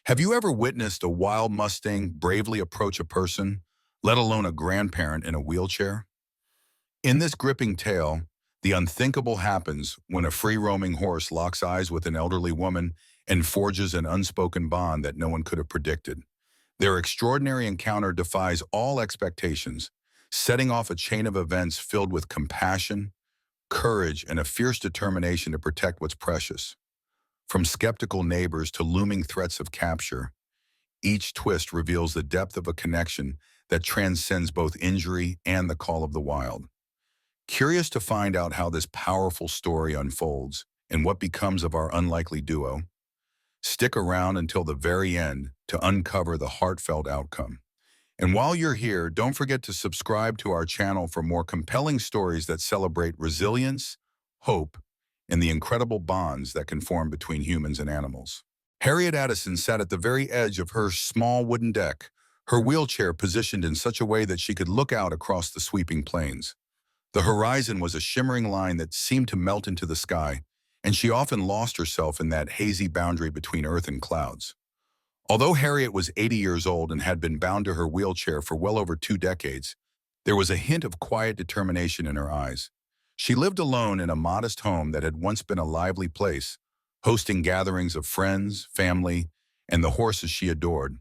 Have you ever witnessed a wild Mustang bravely approach a person, let alone a grandparent in a wheelchair? In this gripping tale, the unthinkable happens when a free-roaming horse locks eyes with an elderly woman and forges an unspoken bond that no one could have predicted. Their extraordinary encounter defies all expectations, setting off a chain of events filled with compassion, courage, and a fierce determination to protect what's precious. From skeptical neighbors to looming threats of capture, each twist reveals the depth of a connection that transcends both injury and the call of the wild. Curious to find out how this powerful story unfolds and what becomes of our unlikely duo? Stick around until the very end to uncover the heartfelt outcome. And while you're here, don't forget to subscribe to our channel for more compelling stories that celebrate resilience, hope, and the incredible bonds that can form between humans and animals. Harriet Addison sat at the very edge of her small wooden deck, her wheelchair positioned in such a way that she could look out across the sweeping plains. The horizon was a shimmering line that seemed to melt into the sky, and she often lost herself in that hazy boundary between earth and clouds. Although Harriet was 80 years old and had been bound to her wheelchair for well over 2 decades, there was a hint of quiet determination in her eyes. She lived alone in a modest home that had once been a lively place, hosting gatherings of friends, family, and the horses she adored.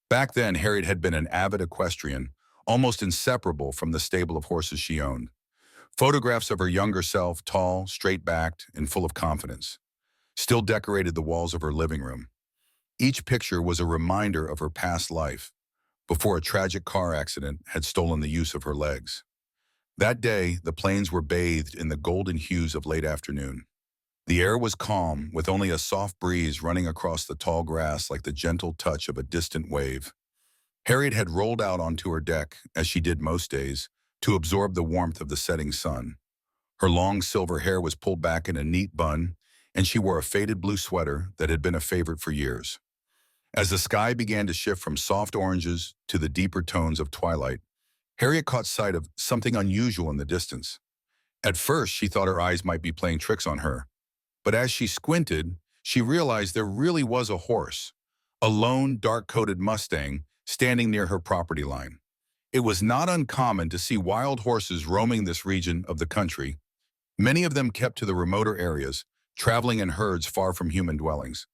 Back then, Harriet had been an avid equestrian, almost inseparable from the stable of horses she owned. Photographs of her younger self, tall, straight-backed, and full of confidence, still decorated the walls of her living room. Each picture was a reminder of her past life, before a tragic car accident had stolen the use of her legs. That day, the plains were bathed in the golden hues of late afternoon. The air was calm, with only a soft breeze running across the tall grass like the gentle touch of a distant wave. Harriet had rolled out onto her deck, as she did most days, to absorb the warmth of the setting sun. Her long silver hair was pulled back in a neat bun, and she wore a faded blue sweater that had been a favorite for years. As the sky began to shift from soft oranges to the deeper tones of twilight, Harriet caught sight of something unusual in the distance. At first, she thought her eyes might be playing tricks on her, but as she squinted, she realized there really was a horse, a lone, dark-coated Mustang, standing near her property line. It was not uncommon to see wild horses roaming this region of the country, many of them kept to the remoter areas, traveling in herds far from human dwellings.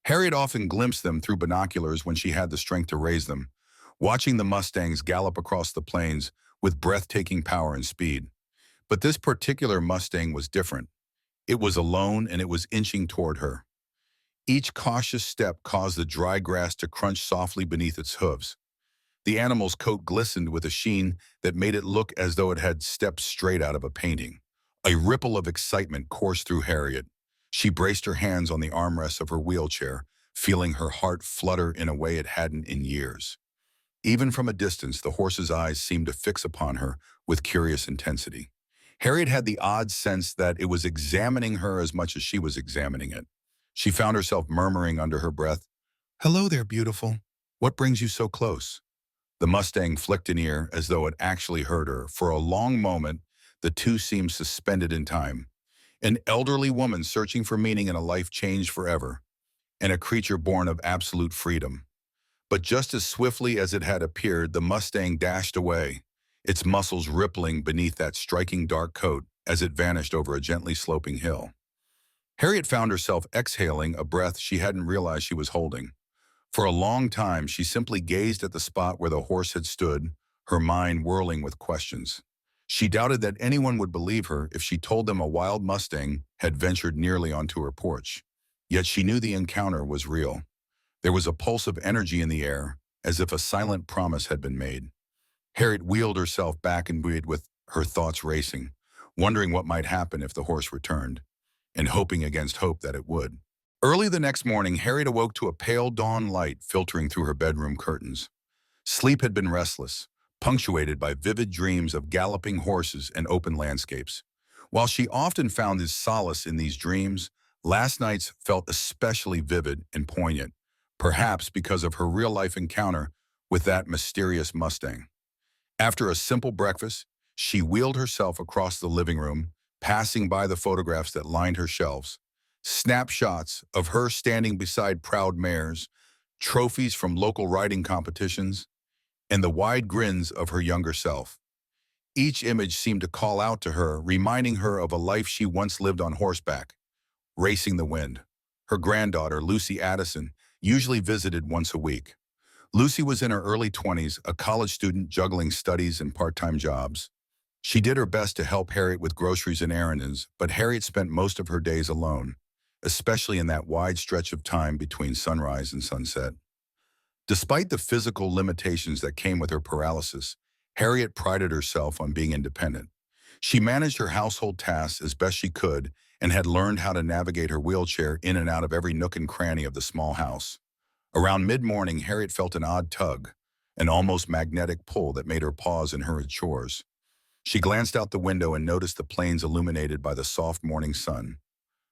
Harriet often glimpsed them through binoculars when she had the strength to raise them, watching the Mustangs gallop across the plains with breathtaking power and speed. But this particular Mustang was different. It was alone and it was inching toward her. Each cautious step caused the dry grass to crunch softly beneath its hooves. The animal's coat glistened with a sheen that made it look as though it had stepped straight out of a painting. A ripple of excitement coursed through Harriet. She braced her hands on the armrests of her wheelchair, feeling her heart flutter in a way it hadn't in years. Even from a distance, the horse's eyes seemed to fix upon her with curious intensity. Harriet had the odd sense that it was examining her as much as she was examining it. She found herself murmuring under her breath, "Hello there, beautiful. What brings you so close?" The Mustang flicked an ear as though it actually heard her. For a long moment, the two seemed suspended in time. An elderly woman searching for meaning in a life changed forever, and a creature born of absolute freedom. But just as swiftly as it had appeared, the Mustang dashed away, its muscles rippling beneath that striking dark coat as it vanished over a gently sloping hill. Harriet found herself exhaling a breath she hadn't realized she was holding. For a long time, she simply gazed at the spot where the horse had stood, her mind whirling with questions. She doubted that anyone would believe her if she told them a wild Mustang had ventured nearly onto her porch. Yet she knew the encounter was real. There was a pulse of energy in the air, as if a silent promise had been made. Harriet wheeled herself back and breathed with her thoughts racing, wondering what might happen if the horse returned, and hoping against hope that it would. Early the next morning, Harriet awoke to a pale dawn light filtering through her bedroom curtains. Sleep had been restless, punctuated by vivid dreams of galloping horses and open landscapes. While she often found this solace in these dreams, last night's felt especially vivid and poignant, perhaps because of her real-life encounter with that mysterious Mustang. After a simple breakfast, she wheeled herself across the living room, passing by the photographs that lined her shelves. Snapshots of her standing beside proud mares, trophies from local riding competitions, and the wide grins of her younger self. Each image seemed to call out to her, reminding her of a life she once lived on horseback, racing the wind. Her granddaughter, Lucy Addison, usually visited once a week. Lucy was in her early 20s, a college student juggling studies and part-time jobs. She did her best to help Harriet with groceries and errands, but Harriet spent most of her days alone, especially in that wide stretch of time between sunrise and sunset. Despite the physical limitations that came with her paralysis, Harriet prided herself on being independent. She managed her household tasks as best she could and had learned how to navigate her wheelchair in and out of every nook and cranny of the small house. Around mid-morning, Harriet felt an odd tug, an almost magnetic pull that made her pause in her chores. She glanced out the window and noticed the plains illuminated by the soft morning sun.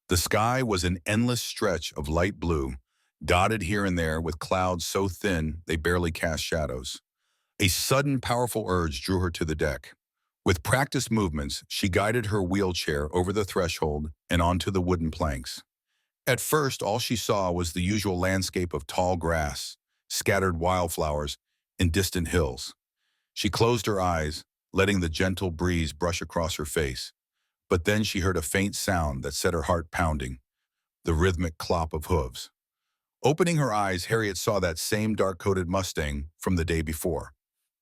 The sky was an endless stretch of light blue, dotted here and there with clouds so thin they barely cast shadows. A sudden, powerful urge drew her to the deck. With practiced movements, she guided her wheelchair over the threshold and onto the wooden planks. At first, all she saw was the usual landscape of tall grass, scattered wildflowers, and distant hills. She closed her eyes, letting the gentle breeze brush across her face. But then she heard a faint sound that set her heart pounding, the rhythmic clop of hooves. Opening her eyes, Harriet saw that same dark-coated Mustang from the day before.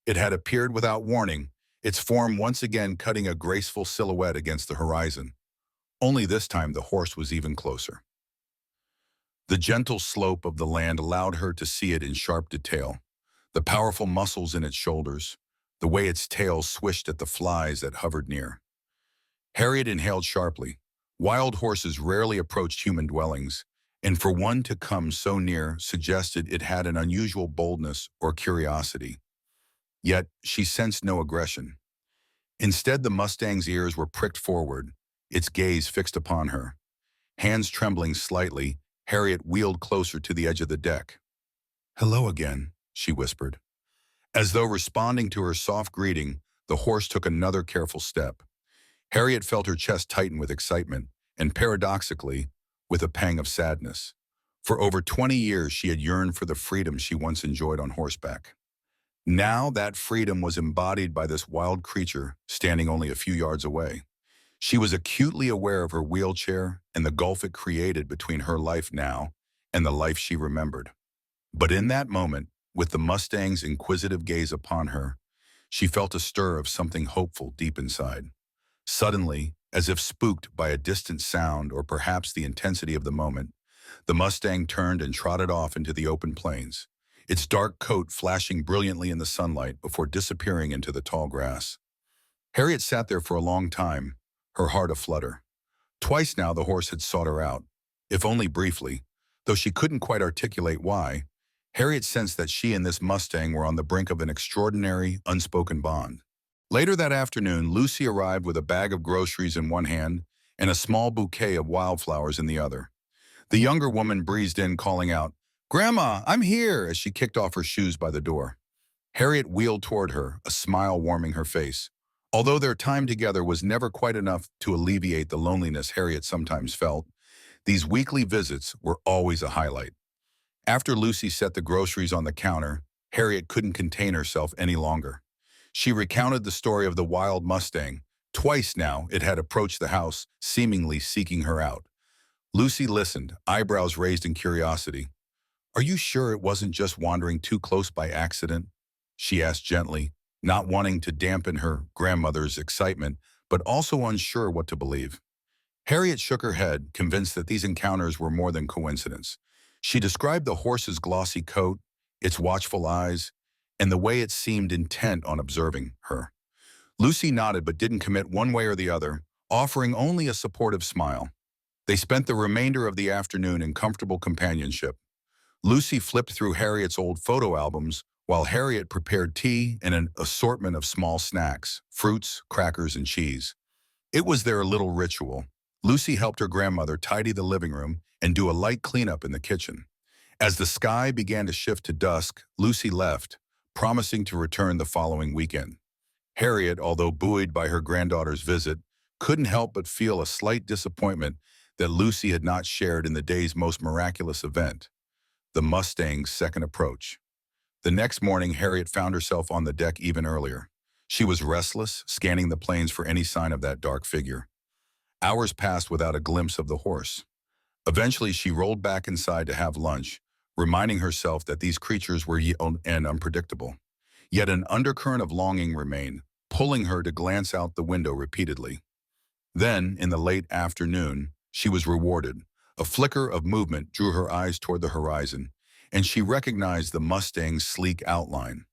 It had appeared without warning, its form once again cutting a graceful silhouette against the horizon. Only this time the horse was even closer. The gentle slope of the land allowed her to see it in sharp detail. The powerful muscles in its shoulders, the way its tail swished at the flies that hovered near. Harriet inhaled sharply. Wild horses rarely approached human dwellings, and for one to come so near suggested it had an unusual boldness or curiosity. Yet she sensed no aggression. Instead, the Mustang's ears were pricked forward, its gaze fixed upon her. Hands trembling slightly, Harriet wheeled closer to the edge of the deck. "Hello again," she whispered. As though responding to her soft greeting, the horse took another careful step. Harriet felt her chest tighten with excitement, and paradoxically, with a pang of sadness. For over 20 years, she had yearned for the freedom she once enjoyed on horseback. Now that freedom was embodied by this wild creature standing only a few yards away. She was acutely aware of her wheelchair and the gulf it created between her life now and the life she remembered. But in that moment, with the Mustang's inquisitive gaze upon her, she felt a stir of something hopeful deep inside. Suddenly, as if spooked by a distant sound or perhaps the intensity of the moment, the Mustang turned and trotted off into the open plains, its dark coat flashing brilliantly in the sunlight before disappearing into the tall grass. Harriet sat there for a long time, her heart aflutter. Twice now the horse had sought her out, if only briefly. Though she couldn't quite articulate why, Harriet sensed that she and this Mustang were on the brink of an extraordinary, unspoken bond. Later that afternoon, Lucy arrived with a bag of groceries in one hand and a small bouquet of wildflowers in the other. The younger woman breezed in, calling out, "Grandma, I'm here," as she kicked off her shoes by the door. Harriet wheeled toward her, a smile warming her face. Although their time together was never quite enough to alleviate the loneliness Harriet sometimes felt, these weekly visits were always a highlight. After Lucy set the groceries on the counter, Harriet couldn't contain herself any longer. She recounted the story of the wild Mustang. Twice now it had approached the house, seemingly seeking her out. Lucy listened, eyebrows raised in curiosity. "Are you sure it wasn't just wandering too close by accident?" she asked gently, not wanting to dampen her grandmother's excitement, but also unsure what to believe. Harriet shook her head, convinced that these encounters were more than coincidence. She described the horse's glossy coat, its watchful eyes, and the way it seemed intent on observing her. Lucy nodded but didn't commit one way or the other, offering only a supportive smile. They spent the remainder of the afternoon in comfortable companionship. Lucy flipped through Harriet's old photo albums, while Harriet prepared tea and an assortment of small snacks, fruits, crackers, and cheese. It was their little ritual. Lucy helped her grandmother tidy the living room and do a light cleanup in the kitchen. As the sky began to shift to dusk, Lucy left, promising to return the following weekend. Harriet, although buoyed by her granddaughter's visit, couldn't help but feel a slight disappointment that Lucy had not shared in the day's most miraculous event. the Mustang's second approach. The next morning, Harriet found herself on the deck even earlier. She was restless, scanning the plains for any sign of that dark figure. Hours passed without a glimpse of the horse. Eventually, she rolled back inside to have lunch, reminding herself that these creatures were young and unpredictable. Yet an undercurrent of longing remained, pulling her to glance out the window repeatedly. Then, in the late afternoon, she was rewarded. A flicker of movement drew her eyes toward the horizon, and she recognized the Mustang's sleek outline.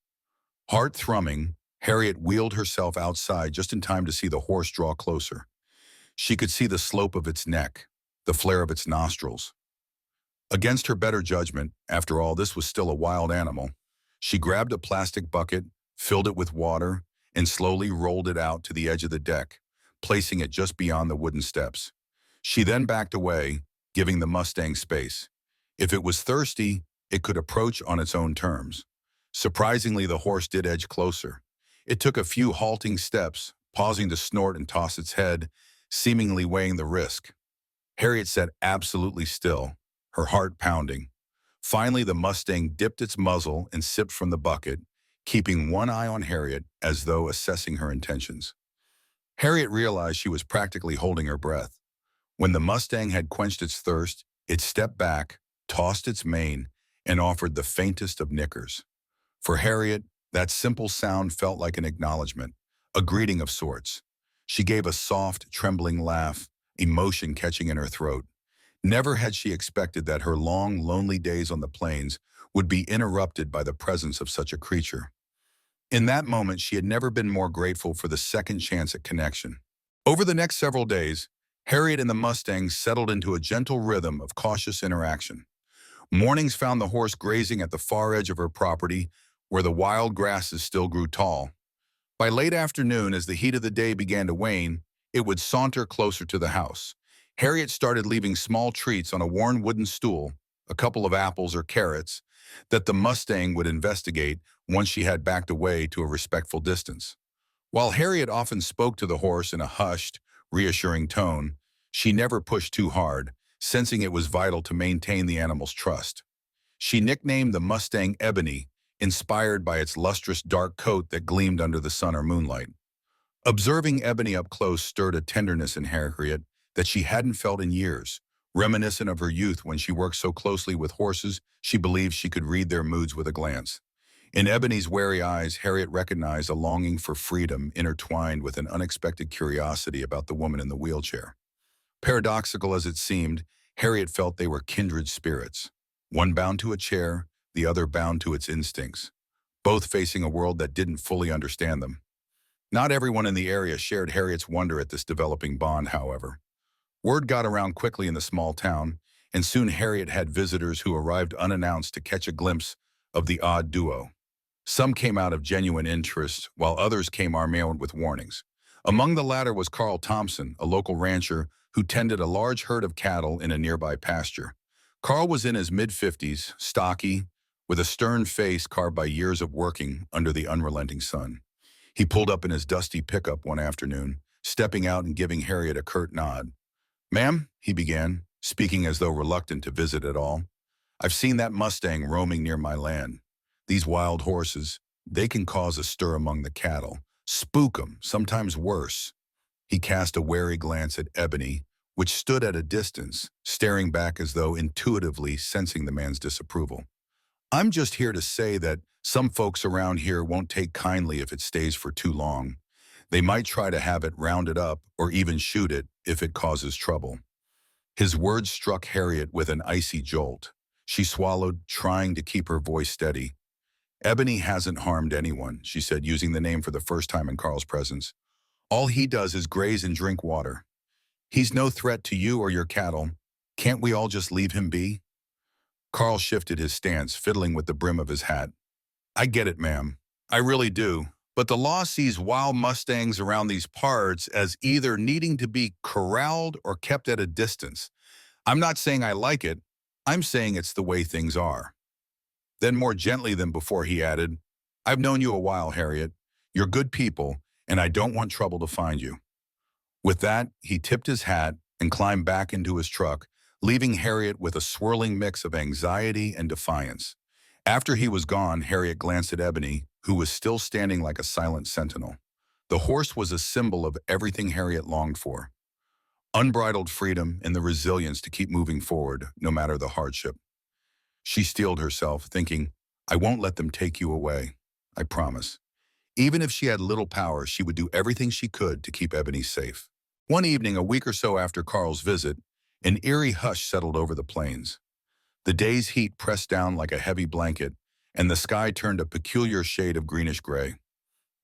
Heart thrumming, Harriet wheeled herself outside just in time to see the horse draw closer. She could see the slope of its neck, the flare of its nostrils. Against her better judgment, after all, this was still a wild animal. She grabbed a plastic bucket, filled it with water, and slowly rolled it out to the edge of the deck, placing it just beyond the wooden steps. She then backed away, giving the Mustang space. If it was thirsty, it could approach on its own terms. Surprisingly, the horse did edge closer. It took a few halting steps, pausing to snort and toss its head, seemingly weighing the risk. Harriet sat absolutely still, her heart pounding. Finally, the Mustang dipped its muzzle and sipped from the bucket, keeping one eye on Harriet as though assessing her intentions. Harriet realized she was practically holding her breath. When the Mustang had quenched its thirst, it stepped back, tossed its mane, and offered the faintest of nickers. For Harriet, that simple sound felt like an acknowledgement, a greeting of sorts. She gave a soft, trembling laugh, emotion catching in her throat. Never had she expected that her long, lonely days on the plains would be interrupted by the presence of such a creature. In that moment, she had never been more grateful for the second chance at connection. Over the next several days, Harriet and the Mustang settled into a gentle rhythm of cautious interaction. Mornings found the horse grazing at the far edge of her property, where the wild grasses still grew tall. By late afternoon, as the heat of the day began to wane, it would saunter closer to the house. Harriet started leaving small treats on a worn wooden stool, a couple of apples or carrots, that the Mustang would investigate once she had backed away to a respectful distance. While Harriet often spoke to the horse in a hushed, reassuring tone, she never pushed too hard, sensing it was vital to maintain the animal's trust. She nicknamed the Mustang Ebony, inspired by its lustrous dark coat that gleamed under the sun or moonlight. Observing Ebony up close stirred a tenderness in Harriet that she hadn't felt in years, reminiscent of her youth when she worked so closely with horses she believed she could read their moods with a glance. In Ebony's wary eyes, Harriet recognized a longing for freedom intertwined with an unexpected curiosity about the woman in the wheelchair. Paradoxical as it seemed, Harriet felt they were kindred spirits, one bound to a chair, the other bound to its instincts, both facing a world that didn't fully understand them. Not everyone in the area shared Harriet's wonder at this developing bond, however. Word got around quickly in the small town, and soon Harriet had visitors who arrived unannounced to catch a glimpse of the odd duo. Some came out of genuine interest, while others came armed with warnings. Among the latter was Carl Thompson, a local rancher who tended a large herd of cattle in a nearby pasture. Carl was in his mid-50s, stocky, with a stern face carved by years of working under the unrelenting sun. He pulled up in his dusty pickup one afternoon, stepping out and giving Harriet a curt nod. "Ma'am," he began, speaking as though reluctant to visit at all, "I've seen that Mustang roaming near my land. These wild horses, they can cause a stir among the cattle, spook 'em, sometimes worse." He cast a wary glance at Ebony, which stood at a distance, staring back as though intuitively sensing the man's disapproval. "I'm just here to say that some folks around here won't take kindly if it stays for too long. They might try to have it rounded up or even shoot it if it causes trouble." His words struck Harriet with an icy jolt. She swallowed, trying to keep her voice steady. "Ebony hasn't harmed anyone," she said, using the name for the first time in Carl's presence. "All he does is graze and drink water. He's no threat to you or your cattle. Can't we all just leave him be?" Carl shifted his stance, fiddling with the brim of his hat. "I get it, ma'am. I really do. But the law sees wild Mustangs around these parts as either needing to be corralled or kept at a distance. I'm not saying I like it. I'm saying it's the way things are." Then more gently than before, he added, "I've known you a while, Harriet. You're good people, and I don't want trouble to find you." With that, he tipped his hat and climbed back into his truck, leaving Harriet with a swirling mix of anxiety and defiance. After he was gone, Harriet glanced at Ebony, who was still standing like a silent sentinel. The horse was a symbol of everything Harriet longed for: unbridled freedom and the resilience to keep moving forward, no matter the hardship. She steeled herself, thinking, "I won't let them take you away. I promise." Even if she had little power, she would do everything she could to keep Ebony safe. One evening, a week or so after Carl's visit, an eerie hush settled over the plains. The day's heat pressed down like a heavy blanket, and the sky turned a peculiar shade of greenish gray.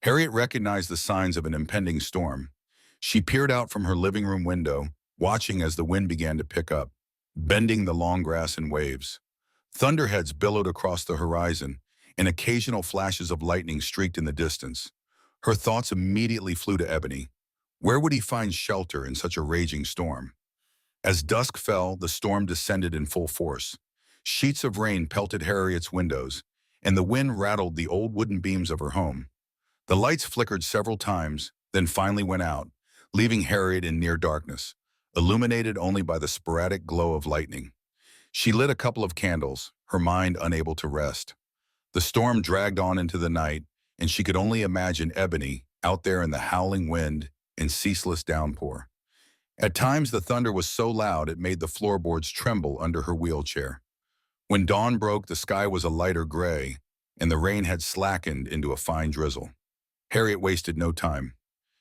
Harriet recognized the signs of an impending storm. She peered out from her living room window, watching as the wind began to pick up, bending the long grass in waves. Thunderheads billowed across the horizon, and occasional flashes of lightning streaked in the distance. Her thoughts immediately flew to Ebony. Where would he find shelter in such a raging storm? As dusk fell, the storm descended in full force. Sheets of rain pelted Harriet's windows, and the wind rattled the old wooden beams of her home. The lights flickered several times, then finally went out, leaving Harriet in near darkness, illuminated only by the sporadic glow of lightning. She lit a couple of candles, her mind unable to rest. The storm dragged on into the night, and she could only imagine Ebony out there in the howling wind and ceaseless downpour. At times, the thunder was so loud it made the floorboards tremble under her wheelchair. When dawn broke, the sky was a lighter gray, and the rain had slackened into a fine drizzle. Harriet wasted no time.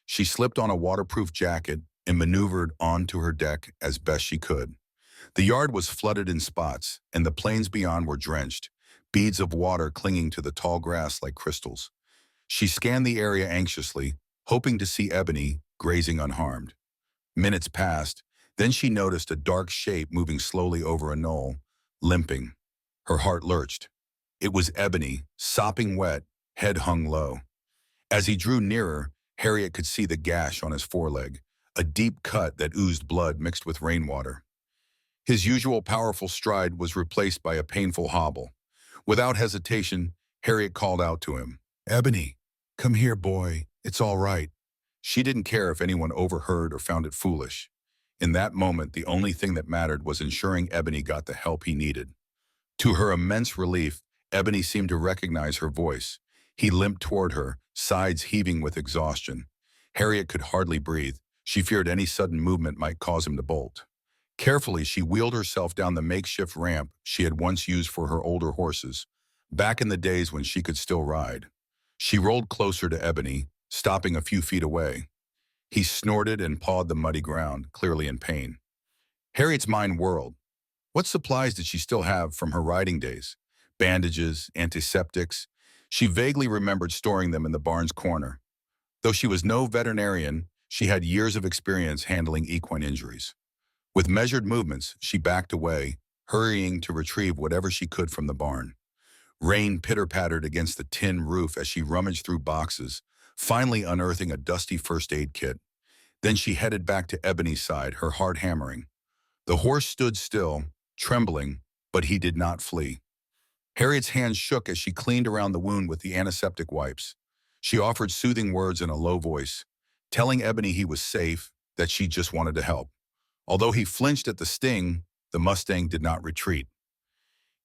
She slipped on a waterproof jacket and maneuvered onto her deck as best she could. The yard was flooded in spots, and the plains beyond were drenched, beads of water clinging to the tall grass like crystals. She scanned the area anxiously, hoping to see Ebony grazing unharmed. Minutes passed, then she noticed a dark shape moving slowly over a knoll, limping. Her heart lurched. It was Ebony, sopping wet, head hung low. As he drew nearer, Harriet could see the gash on his foreleg, a deep cut that oozed blood mixed with rainwater. His usual powerful stride was replaced by a painful hobble. Without hesitation, Harriet called out to him, "Ebony, come here, boy. It's all right." She didn't care if anyone overheard or found it foolish. In that moment, the only thing that mattered was ensuring Ebony got the help he needed. To her immense relief, Ebony seemed to recognize her voice. He limped toward her, sides heaving with exhaustion. Harriet could hardly breathe. She feared any sudden movement might cause him to bolt. Carefully, she wheeled herself down the makeshift ramp she had once used for her older horses, back in the days when she could still ride. She rolled closer to Ebony, stopping a few feet away. He snorted and pawed the muddy ground, clearly in pain. Harriet's mind whirled. What supplies did she still have from her riding days? Bandages, antiseptics. She vaguely remembered storing them in the barn's corner. Though she was no veterinarian, she had years of experience handling equine injuries. With measured movements, she backed away, hurrying to retrieve whatever she could from the barn. Rain pitter-pattered against the tin roof as she rummaged through boxes, finally unearthing a dusty first aid kit. Then she headed back to Ebony's side, her heart hammering. The horse stood still, trembling, but he did not flee. Harriet's hands shook as she cleaned around the wound with the antiseptic wipes. She offered soothing words in a low voice, telling Ebony he was safe, that she just wanted to help. Although he flinched at the sting, the Mustang did not retreat.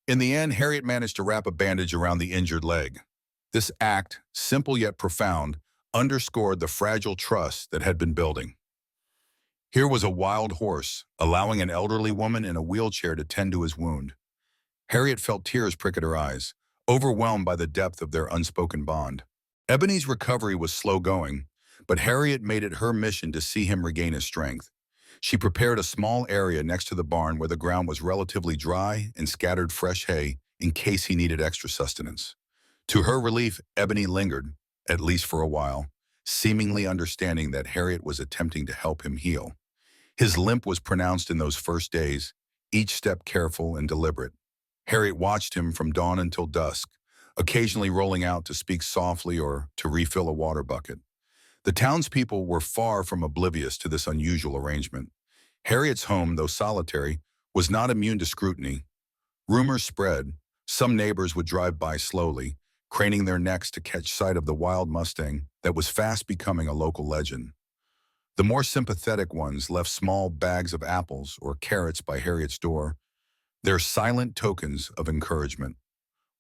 In the end, Harriet managed to wrap a bandage around the injured leg. This act, simple yet profound, underscored the fragile trust that had been building. Here was a wild horse, allowing an elderly woman in a wheelchair to tend to his wound. Harriet felt tears prick at her eyes, overwhelmed by the depth of their unspoken bond. Ebony's recovery was slow going, but Harriet made it her mission to see him regain his strength. She prepared a small area next to the barn where the ground was relatively dry and scattered fresh hay in case he needed extra sustenance. To her relief, Ebony lingered, at least for a while, seemingly understanding that Harriet was attempting to help him heal. His limp was pronounced in those first days, each step careful and deliberate. Harriet watched him from dawn until dusk, occasionally rolling out to speak softly or to refill a water bucket. The townspeople were far from oblivious to this unusual arrangement. Harriet's home, though solitary, was not immune to scrutiny. Rumors spread. Some neighbors would drive by slowly, craning their necks to catch sight of the wild Mustang that was fast becoming a local legend. The more sympathetic ones left small bags of apples or carrots by Harriet's door, their silent tokens of encouragement.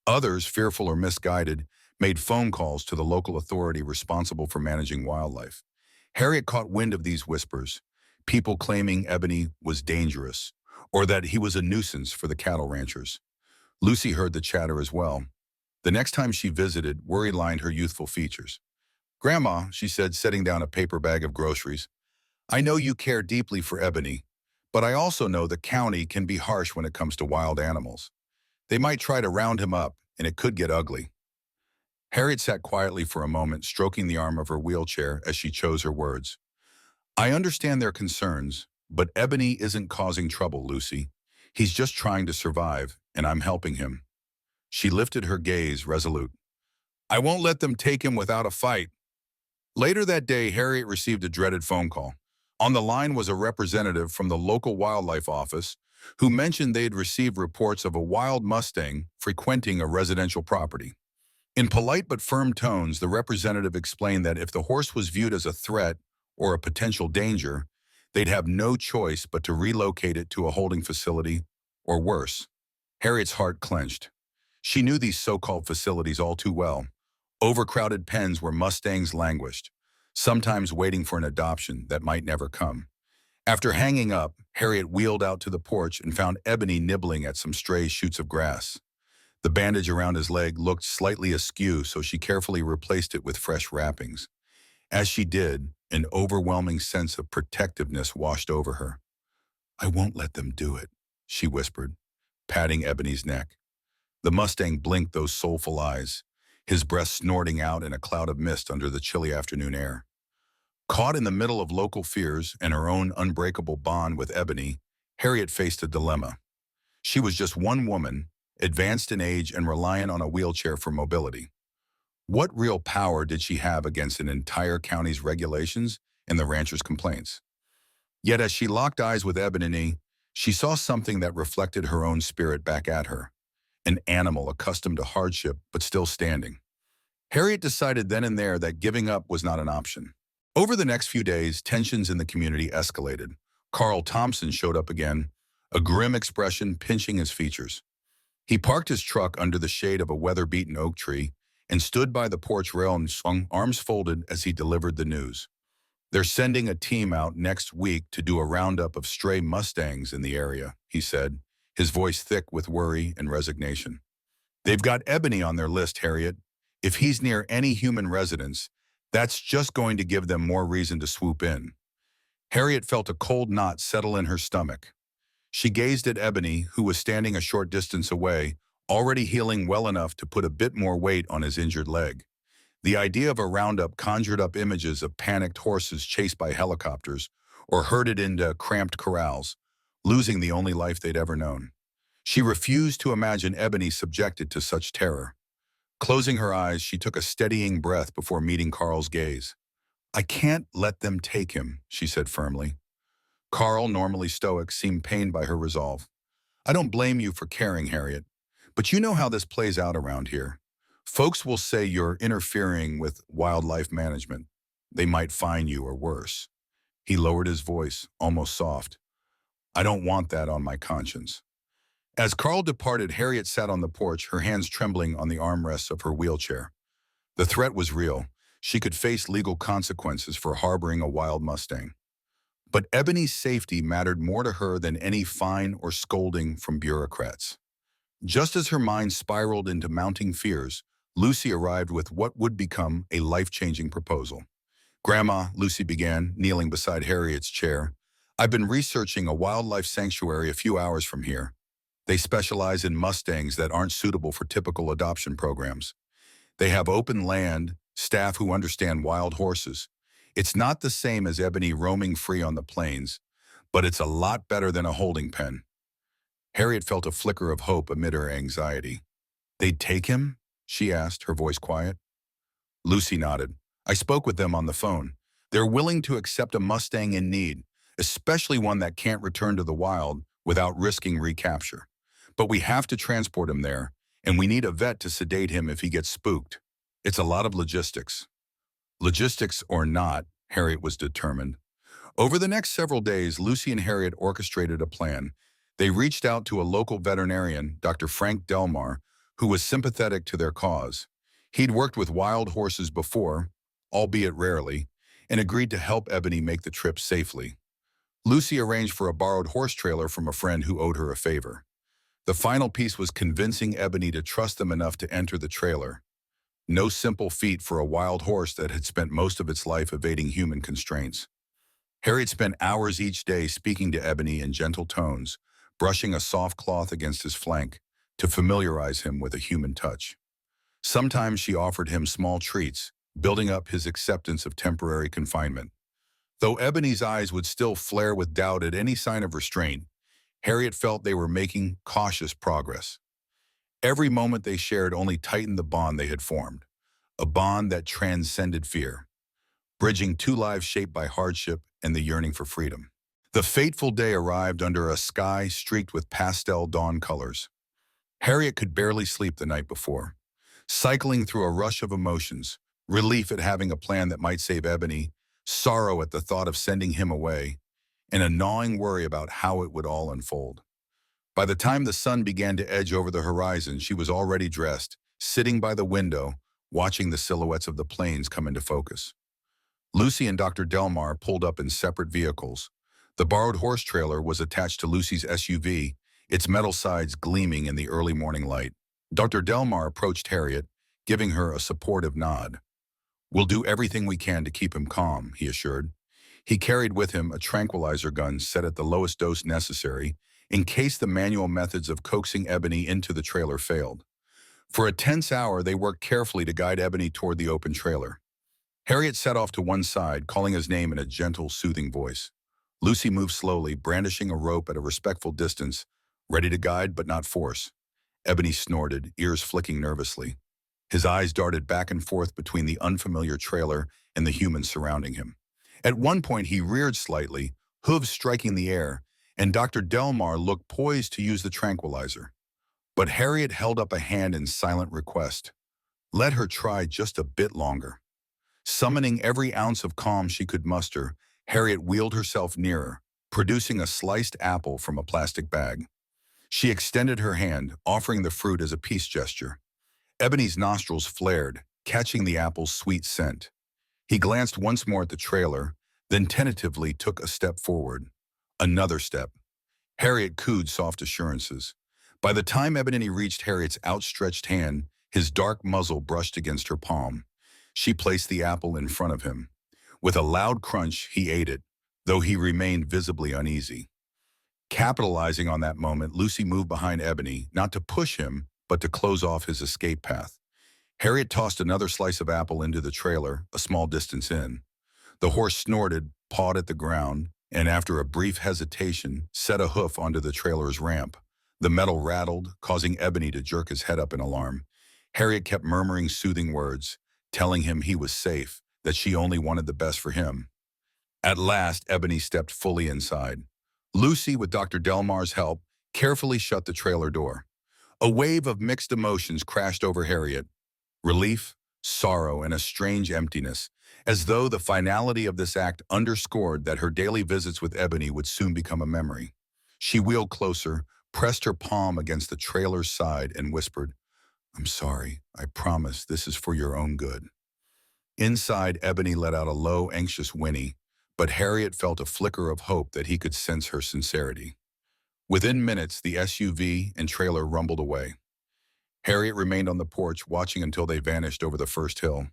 Others, fearful or misguided, made phone calls to the local authority responsible for managing wildlife. Harriet caught wind of these whispers, people claiming Ebony was dangerous, or that he was a nuisance for the cattle ranchers. Lucy heard the chatter as well. The next time she visited, worry lined her youthful features. "Grandma," she said, setting down a paper bag of groceries, "I know you care deeply for Ebony, but I also know the county can be harsh when it comes to wild animals. They might try to round him up, and it could get ugly." Harriet sat quietly for a moment, stroking the arm of her wheelchair as she chose her words. "I understand their concerns, but Ebony isn't causing trouble, Lucy. He's just trying to survive, and I'm helping him." She lifted her gaze, resolute. "I won't let them take him without a fight." Later that day, Harriet received a dreaded phone call. On the line was a representative from the local wildlife office who mentioned they had received reports of a wild Mustang frequenting a residential property. In polite but firm tones, the representative explained that if the horse was viewed as a threat or a potential danger, they'd have no choice but to relocate it to a holding facility or worse. Harriet's heart clenched. She knew these so-called facilities all too well. Overcrowded pens where Mustangs languished, sometimes waiting for an adoption that might never come. After hanging up, Harriet wheeled out to the porch and found Ebony nibbling at some stray shoots of grass. The bandage around his leg looked slightly askew, so she carefully replaced it with fresh wrappings. As she did, an overwhelming sense of protectiveness washed over her. "I won't let them do it," she whispered, patting Ebony's neck. The Mustang blinked those soulful eyes, his breath snorting out in a cloud of mist under the chilly afternoon air. Caught in the middle of local fears and her own unbreakable bond with Ebony, Harriet faced a dilemma. She was just one woman, advanced in age and reliant on a wheelchair for mobility. What real power did she have against an entire county's regulations and the ranchers' complaints? Yet as she locked eyes with Ebony, she saw something that reflected her own spirit back at her, an animal accustomed to hardship but still standing. Harriet decided then and there that giving up was not an option. Over the next few days, tensions in the community escalated. Carl Thompson showed up again, a grim expression pinching his features. He parked his truck under the shade of a weather-beaten oak tree and stood by the porch rail and swung arms folded as he delivered the news. "They're sending a team out next week to do a roundup of stray Mustangs in the area," he said, his voice thick with worry and resignation. "They've got Ebony on their list, Harriet. If he's near any human residence, that's just going to give them more reason to swoop in." Harriet felt a cold knot settle in her stomach. She gazed at Ebony, who was standing a short distance away, already healing well enough to put a bit more weight on his injured leg. The idea of a roundup conjured up images of panicked horses chased by helicopters or herded into cramped corrals, losing the only life they'd ever known. She refused to imagine Ebony subjected to such terror. Closing her eyes, she took a steadying breath before meeting Carl's gaze. "I can't let them take him," she said firmly. Carl, normally stoic, seemed pained by her resolve. "I don't blame you for caring, Harriet, but you know how this plays out around here. Folks will say you're interfering with wildlife management. They might fine you or worse." He lowered his voice, almost soft. "I don't want that on my conscience." As Carl departed, Harriet sat on the porch, her hands trembling on the armrests of her wheelchair. The threat was real. She could face legal consequences for harboring a wild Mustang. But Ebony's safety mattered more to her than any fine or scolding from bureaucrats. Just as her mind spiraled into mounting fears, Lucy arrived with what would become a life-changing proposal. "Grandma," Lucy began, kneeling beside Harriet's chair, "I've been researching a wildlife sanctuary a few hours from here. They specialize in Mustangs that aren't suitable for typical adoption programs. They have open land, staff who understand wild horses. It's not the same as Ebony roaming free on the plains, but it's a lot better than a holding pen." Harriet felt a flicker of hope amid her anxiety. "They'd take him?" she asked, her voice quiet. Lucy nodded. "I spoke with them on the phone. They're willing to accept a Mustang in need, especially one that can't return to the wild without risking recapture. But we have to transport him there, and we need a vet to sedate him if he gets spooked. It's a lot of logistics." Logistics or not, Harriet was determined. Over the next several days, Lucy and Harriet orchestrated a plan. They reached out to a local veterinarian, Dr. Frank Delmar, who was sympathetic to their cause. He'd worked with wild horses before, albeit rarely, and agreed to help Ebony make the trip safely. Lucy arranged for a borrowed horse trailer from a friend who owed her a favor. The final piece was convincing Ebony to trust them enough to enter the trailer. No simple feat for a wild horse that had spent most of its life evading human constraints. Harriet spent hours each day speaking to Ebony in gentle tones, brushing a soft cloth against his flank to familiarize him with a human touch. Sometimes she offered him small treats, building up his acceptance of temporary confinement. Though Ebony's eyes would still flare with doubt at any sign of restraint, Harriet felt they were making cautious progress. Every moment they shared only tightened the bond they had formed, a bond that transcended fear, bridging two lives shaped by hardship and the yearning for freedom. The fateful day arrived under a sky streaked with pastel dawn colors. Harriet could barely sleep the night before, cycling through a rush of emotions, relief at having a plan that might save Ebony, sorrow at the thought of sending him away, and a gnawing worry about how it would all unfold. By the time the sun began to edge over the horizon, she was already dressed, sitting by the window, watching the silhouettes of the planes come into focus. Lucy and Dr. Delmar pulled up in separate vehicles. The borrowed horse trailer was attached to Lucy's SUV, its metal sides gleaming in the early morning light. Dr. Delmar approached Harriet, giving her a supportive nod. "We'll do everything we can to keep him calm," he assured. He carried with him a tranquilizer gun set at the lowest dose necessary in case the manual methods of coaxing Ebony into the trailer failed. For a tense hour, they worked carefully to guide Ebony toward the open trailer. Harriet set off to one side, calling his name in a gentle, soothing voice. Lucy moved slowly, brandishing a rope at a respectful distance, ready to guide but not force. Ebony snorted, ears flicking nervously. His eyes darted back and forth between the unfamiliar trailer and the humans surrounding him. At one point, he reared slightly, hooves striking the air, and Dr. Delmar looked poised to use the tranquilizer. But Harriet held up a hand in silent request. Let her try just a bit longer. Summoning every ounce of calm she could muster, Harriet wheeled herself nearer, producing a sliced apple from a plastic bag. She extended her hand, offering the fruit as a peace gesture. Ebony's nostrils flared, catching the apple's sweet scent. He glanced once more at the trailer, then tentatively took a step forward. Another step. Harriet cooed soft assurances. By the time Ebony reached Harriet's outstretched hand, his dark muzzle brushed against her palm. She placed the apple in front of him. With a loud crunch, he ate it, though he remained visibly uneasy. Capitalizing on that moment, Lucy moved behind Ebony, not to push him, but to close off his escape path. Harriet tossed another slice of apple into the trailer, a small distance in. The horse snorted, pawed at the ground, and after a brief hesitation, set a hoof onto the trailer's ramp. The metal rattled, causing Ebony to jerk his head up in alarm. Harriet kept murmuring soothing words, telling him he was safe, that she only wanted the best for him. At last, Ebony stepped fully inside. Lucy, with Dr. Delmar's help, carefully shut the trailer door. A wave of mixed emotions crashed over Harriet. Relief, sorrow, and a strange emptiness, as though the finality of this act underscored that her daily visits with Ebony would soon become a memory. She wheeled closer, pressed her palm against the trailer's side, and whispered, "I'm sorry. I promise this is for your own good." Inside, Ebony let out a low, anxious whinny, but Harriet felt a flicker of hope that he could sense her sincerity. Within minutes, the SUV and trailer rumbled away. Harriet remained on the porch, watching until they vanished over the first hill.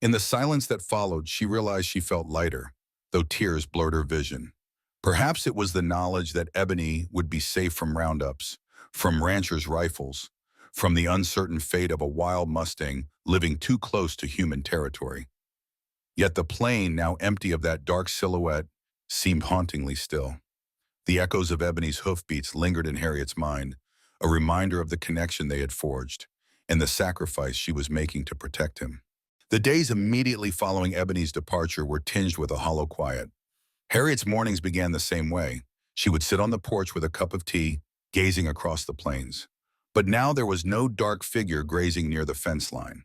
In the silence that followed, she realized she felt lighter, though tears blurred her vision. Perhaps it was the knowledge that Ebony would be safe from roundups, from ranchers' rifles, from the uncertain fate of a wild Mustang living too close to human territory. Yet the plain, now empty of that dark silhouette, seemed hauntingly still. The echoes of Ebony's hoofbeats lingered in Harriet's mind, a reminder of the connection they had forged and the sacrifice she was making to protect him. The days immediately following Ebony's departure were tinged with a hollow quiet. Harriet's mornings began the same way. She would sit on the porch with a cup of tea, gazing across the plains. But now there was no dark figure grazing near the fence line.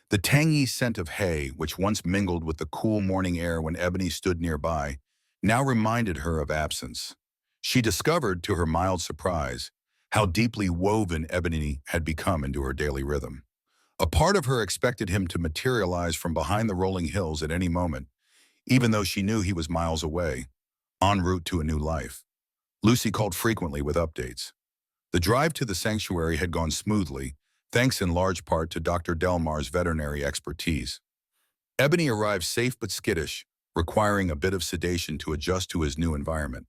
The tangy scent of hay, which once mingled with the cool morning air when Ebony stood nearby, now reminded her of absence. She discovered, to her mild surprise, how deeply woven Ebony had become into her daily rhythm. A part of her expected him to materialize from behind the rolling hills at any moment, even though she knew he was miles away, en route to a new life. Lucy called frequently with updates. The drive to the sanctuary had gone smoothly, thanks in large part to Dr. Delmar's veterinary expertise. Ebony arrived safe but skittish, requiring a bit of sedation to adjust to his new environment.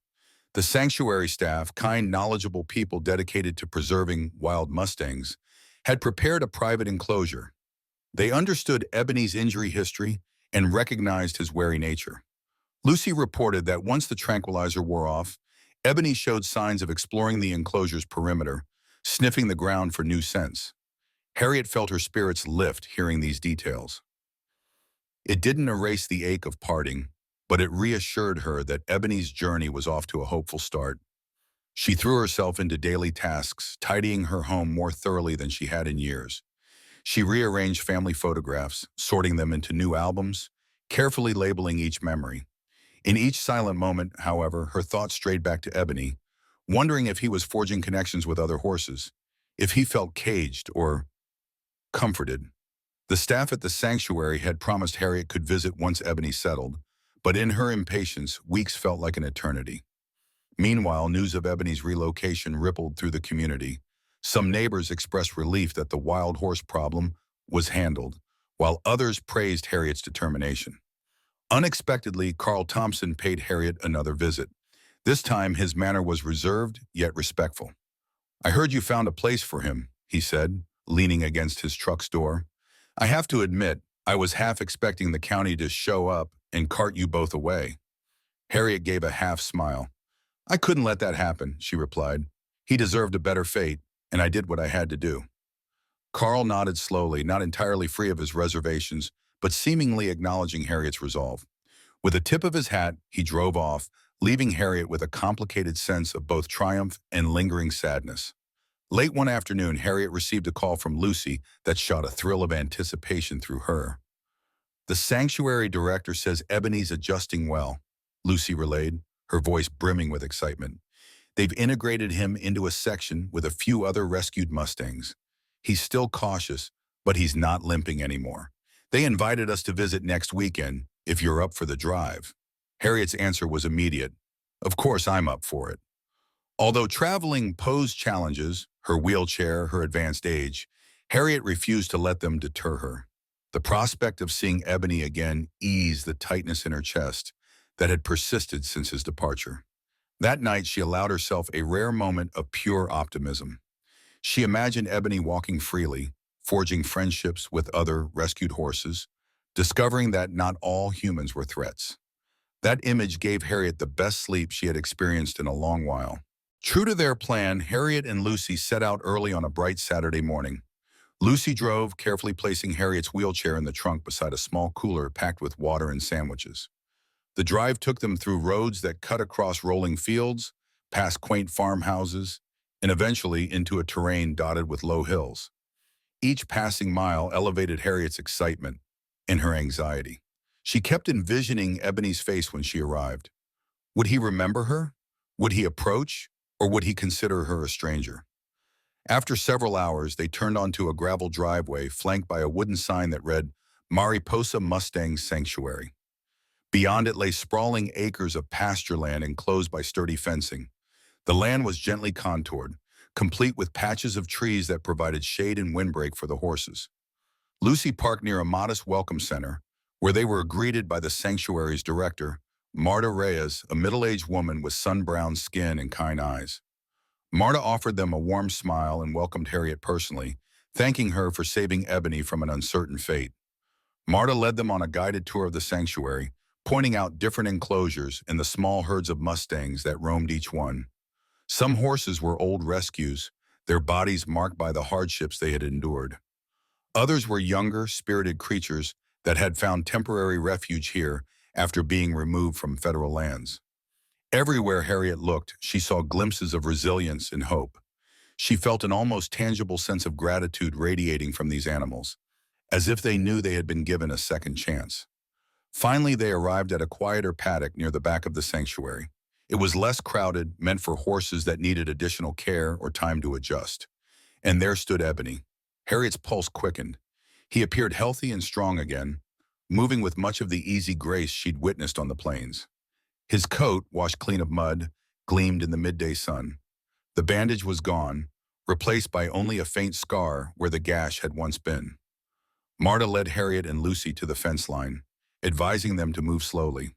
The sanctuary staff, kind, knowledgeable people dedicated to preserving wild Mustangs, had prepared a private enclosure. They understood Ebony's injury history and recognized his wary nature. Lucy reported that once the tranquilizer wore off, Ebony showed signs of exploring the enclosure's perimeter, sniffing the ground for new scents. Harriet felt her spirits lift hearing these details. It didn't erase the ache of parting, but it reassured her that Ebony's journey was off to a hopeful start. She threw herself into daily tasks, tidying her home more thoroughly than she had in years. She rearranged family photographs, sorting them into new albums, carefully labeling each memory. In each silent moment, however, her thoughts strayed back to Ebony, wondering if he was forging connections with other horses, if he felt caged or comforted. The staff at the sanctuary had promised Harriet could visit once Ebony settled, but in her impatience, weeks felt like an eternity. Meanwhile, news of Ebony's relocation rippled through the community. Some neighbors expressed relief that the wild horse problem was handled, while others praised Harriet's determination. Unexpectedly, Carl Thompson paid Harriet another visit. This time, his manner was reserved, yet respectful. "I heard you found a place for him," he said, leaning against his truck's door. "I have to admit, I was half expecting the county to show up and cart you both away." Harriet gave a half smile. "I couldn't let that happen," she replied. "He deserved a better fate, and I did what I had to do." Carl nodded slowly, not entirely free of his reservations, but seemingly acknowledging Harriet's resolve. With a tip of his hat, he drove off, leaving Harriet with a complicated sense of both triumph and lingering sadness. Late one afternoon, Harriet received a call from Lucy that shot a thrill of anticipation through her. "The sanctuary director says Ebony's adjusting well," Lucy relayed, her voice brimming with excitement. "They've integrated him into a section with a few other rescued Mustangs. He's still cautious, but he's not limping anymore. They invited us to visit next weekend, if you're up for the drive." Harriet's answer was immediate. "Of course I'm up for it." Although traveling posed challenges, her wheelchair, her advanced age, Harriet refused to let them deter her. The prospect of seeing Ebony again eased the tightness in her chest that had persisted since his departure. That night, she allowed herself a rare moment of pure optimism. She imagined Ebony walking freely, forging friendships with other rescued horses, discovering that not all humans were threats. That image gave Harriet the best sleep she had experienced in a long while. True to their plan, Harriet and Lucy set out early on a bright Saturday morning. Lucy drove, carefully placing Harriet's wheelchair in the trunk beside a small cooler packed with water and sandwiches. The drive took them through roads that cut across rolling fields, past quaint farmhouses, and eventually into a terrain dotted with low hills. Each passing mile elevated Harriet's excitement and her anxiety. She kept envisioning Ebony's face when she arrived. Would he remember her? Would he approach? Or would he consider her a stranger? After several hours, they turned onto a gravel driveway flanked by a wooden sign that read, "Mariposa Mustang Sanctuary." Beyond it lay sprawling acres of pasture land enclosed by sturdy fencing. The land was gently contoured, complete with patches of trees that provided shade and windbreak for the horses. Lucy parked near a modest welcome center, where they were greeted by the sanctuary's director, Marta Reyes, a middle-aged woman with sun-browned skin and kind eyes. Marta offered them a warm smile and welcomed Harriet personally, thanking her for saving Ebony from an uncertain fate. Marta led them on a guided tour of the sanctuary, pointing out different enclosures and the small herds of Mustangs that roamed each one. Some horses were old rescues, their bodies marked by the hardships they had endured. Others were younger, spirited creatures that had found temporary refuge here after being removed from federal lands. Everywhere Harriet looked, she saw glimpses of resilience and hope. She felt an almost tangible sense of gratitude radiating from these animals, as if they knew they had been given a second chance. Finally, they arrived at a quieter paddock near the back of the sanctuary. It was less crowded, meant for horses that needed additional care or time to adjust. And there stood Ebony. Harriet's pulse quickened. He appeared healthy and strong again, moving with much of the easy grace she'd witnessed on the plains. His coat, washed clean of mud, gleamed in the midday sun. The bandage was gone, replaced by only a faint scar where the gash had once been. Marta led Harriet and Lucy to the fence line, advising them to move slowly.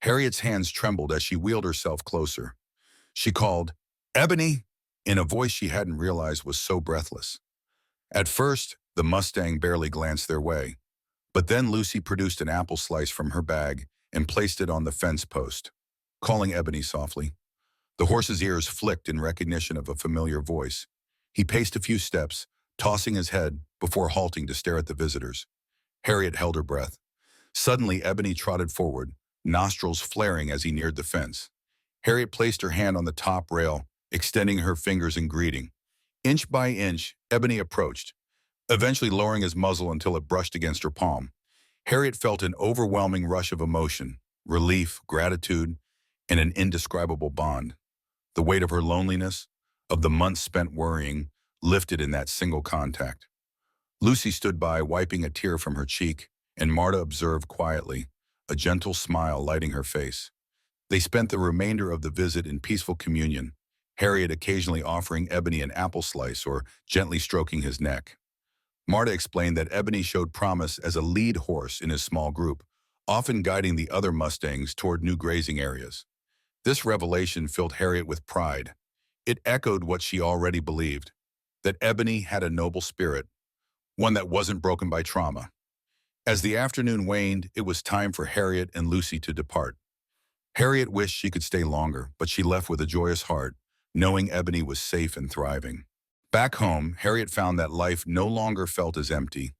Harriet's hands trembled as she wheeled herself closer. She called, "Ebony!" in a voice she hadn't realized was so breathless. At first, the Mustang barely glanced their way, but then Lucy produced an apple slice from her bag and placed it on the fence post, calling Ebony softly. The horse's ears flicked in recognition of a familiar voice. He paced a few steps, tossing his head before halting to stare at the visitors. Harriet held her breath. Suddenly, Ebony trotted forward, nostrils flaring as he neared the fence. Harriet placed her hand on the top rail, extending her fingers in greeting. Inch by inch, Ebony approached, eventually lowering his muzzle until it brushed against her palm. Harriet felt an overwhelming rush of emotion, relief, gratitude, and an indescribable bond. The weight of her loneliness, of the months spent worrying, lifted in that single contact. Lucy stood by, wiping a tear from her cheek, and Marta observed quietly, a gentle smile lighting her face. They spent the remainder of the visit in peaceful communion, Harriet occasionally offering Ebony an apple slice or gently stroking his neck. Marta explained that Ebony showed promise as a lead horse in his small group, often guiding the other Mustangs toward new grazing areas. This revelation filled Harriet with pride. It echoed what she already believed, that Ebony had a noble spirit, one that wasn't broken by trauma. As the afternoon waned, it was time for Harriet and Lucy to depart. Harriet wished she could stay longer, but she left with a joyous heart, knowing Ebony was safe and thriving. Back home, Harriet found that life no longer felt as empty.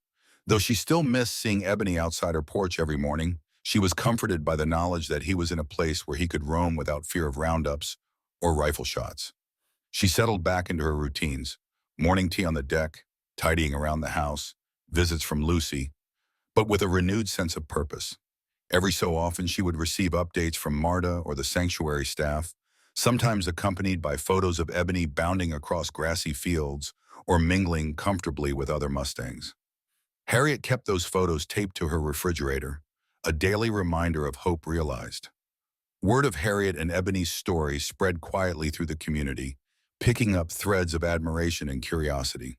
Though she still missed seeing Ebony outside her porch every morning, she was comforted by the knowledge that he was in a place where he could roam without fear of roundups or rifle shots. She settled back into her routines, morning tea on the deck, tidying around the house, visits from Lucy, but with a renewed sense of purpose. Every so often, she would receive updates from Marta or the sanctuary staff, sometimes accompanied by photos of Ebony bounding across grassy fields or mingling comfortably with other Mustangs. Harriet kept those photos taped to her refrigerator, a daily reminder of hope realized. Word of Harriet and Ebony's story spread quietly through the community, picking up threads of admiration and curiosity.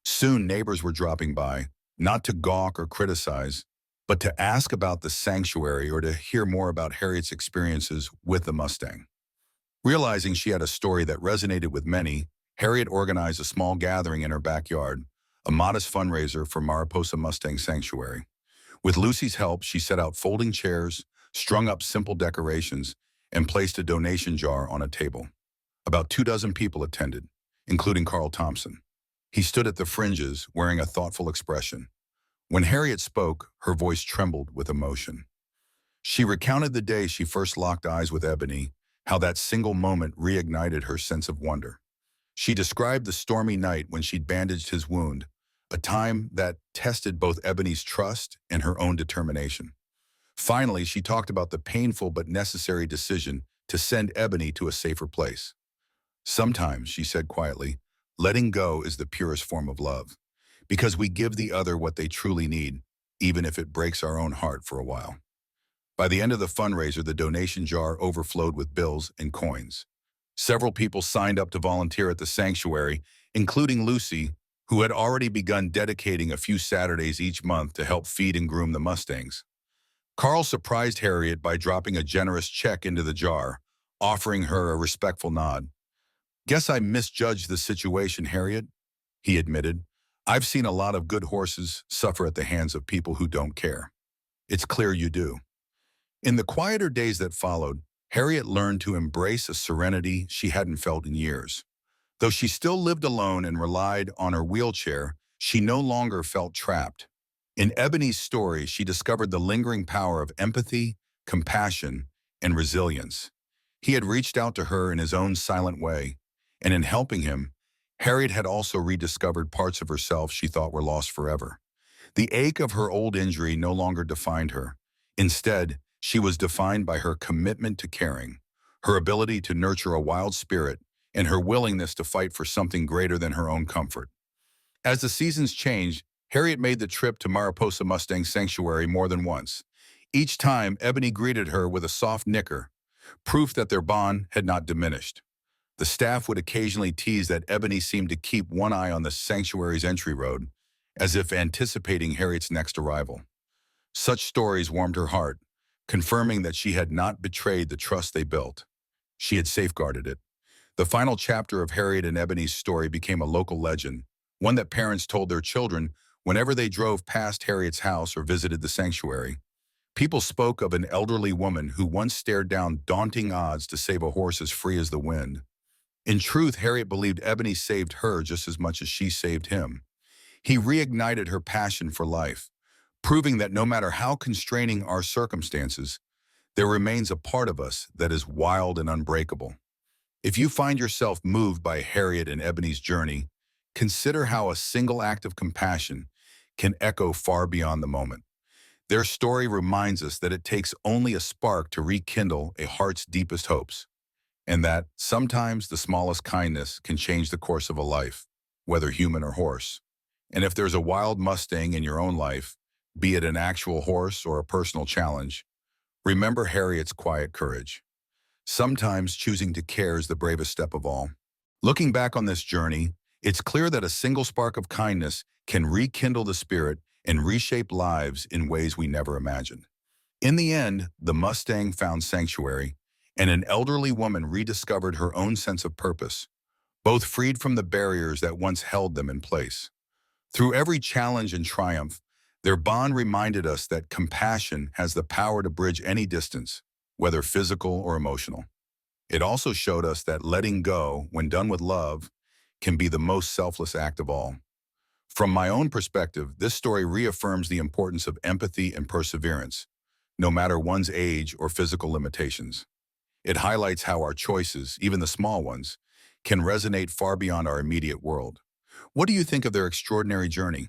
Soon, neighbors were dropping by, not to gawk or criticize, but to ask about the sanctuary or to hear more about Harriet's experiences with the Mustang. Realizing she had a story that resonated with many, Harriet organized a small gathering in her backyard, a modest fundraiser for Mariposa Mustang Sanctuary. With Lucy's help, she set out folding chairs, strung up simple decorations, and placed a donation jar on a table. About 24 people attended, including Carl Thompson. He stood at the fringes, wearing a thoughtful expression. When Harriet spoke, her voice trembled with emotion. She recounted the day she first locked eyes with Ebony, how that single moment reignited her sense of wonder. She described the stormy night when she'd bandaged his wound, a time that tested both Ebony's trust and her own determination. Finally, she talked about the painful but necessary decision to send Ebony to a safer place. Sometimes, she said quietly, letting go is the purest form of love, because we give the other what they truly need, even if it breaks our own heart for a while. By the end of the fundraiser, the donation jar overflowed with bills and coins. Several people signed up to volunteer at the sanctuary, including Lucy, who had already begun dedicating a few Saturdays each month to help feed and groom the Mustangs. Carl surprised Harriet by dropping a generous check into the jar, offering her a respectful nod. "Guess I misjudged the situation, Harriet," he admitted. "I've seen a lot of good horses suffer at the hands of people who don't care. It's clear you do." In the quieter days that followed, Harriet learned to embrace a serenity she hadn't felt in years. Though she still lived alone and relied on her wheelchair, she no longer felt trapped. In Ebony's story, she discovered the lingering power of empathy, compassion, and resilience. He had reached out to her in his own silent way, and in helping him, Harriet had also rediscovered parts of herself she thought were lost forever. The ache of her old injury no longer defined her. Instead, she was defined by her commitment to caring, her ability to nurture a wild spirit, and her willingness to fight for something greater than her own comfort. As the seasons changed, Harriet made the trip to Mariposa Mustang Sanctuary more than once. Each time, Ebony greeted her with a soft nicker, proof that their bond had not diminished. The staff would occasionally tease that Ebony seemed to keep one eye on the sanctuary's entry road, as if anticipating Harriet's next arrival. Such stories warmed her heart, confirming that she had not betrayed the trust they built. She had safeguarded it. The final chapter of Harriet and Ebony's story became a local legend, one that parents told their children whenever they drove past Harriet's house or visited the sanctuary. People spoke of an elderly woman who once stared down daunting odds to save a horse as free as the wind. In truth, Harriet believed Ebony saved her just as much as she saved him. He reignited her passion for life, proving that no matter how constraining our circumstances, there remains a part of us that is wild and unbreakable. If you find yourself moved by Harriet and Ebony's journey, consider how a single act of compassion can echo far beyond the moment. Their story reminds us that it takes only a spark to rekindle a heart's deepest hopes, and that sometimes the smallest kindness can change the course of a life, whether human or horse. And if there's a wild Mustang in your own life, be it an actual horse or a personal challenge, remember Harriet's quiet courage. Sometimes choosing to care is the bravest step of all. Looking back on this journey, it's clear that a single spark of kindness can rekindle the spirit and reshape lives in ways we never imagined. In the end, the Mustang found sanctuary, and an elderly woman rediscovered her own sense of purpose, both freed from the barriers that once held them in place. Through every challenge and triumph, their bond reminded us that compassion has the power to bridge any distance, whether physical or emotional. It also showed us that letting go, when done with love, can be the most selfless act of all. From my own perspective, this story reaffirms the importance of empathy and perseverance, no matter one's age or physical limitations. It highlights how our choices, even the small ones, can resonate far beyond our immediate world. What do you think of their extraordinary journey?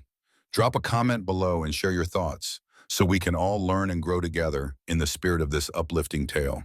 Drop a comment below and share your thoughts so we can all learn and grow together in the spirit of this uplifting tale.